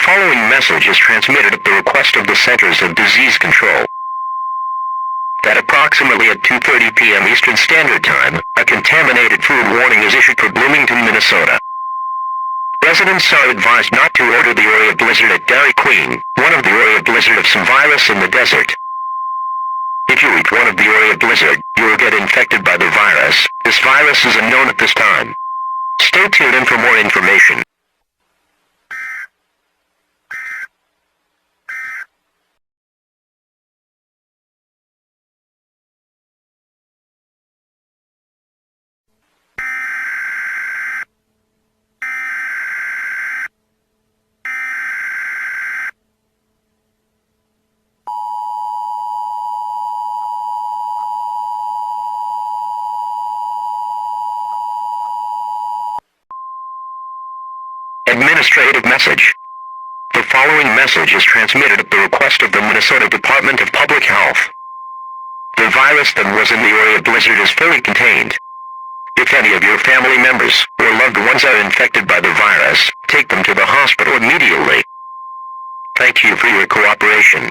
following message is transmitted at the request of the Centers of Disease Control. At approximately at 2:30 p.m. Eastern Standard Time, a contaminated food warning is issued for Bloomington, Minnesota. Residents are advised not to order the Oreo Blizzard at Dairy Queen, one of the Oreo Blizzard of some virus in the desert. If you eat one of the Oreo Blizzard, you will get infected by the virus. This virus is unknown at this time. Stay tuned in for more information. Administrative message. The following message is transmitted at the request of the Minnesota Department of Public Health. The virus that was in the Oreo Blizzard is fully contained. If any of your family members or loved ones are infected by the virus, take them to the hospital immediately. Thank you for your cooperation.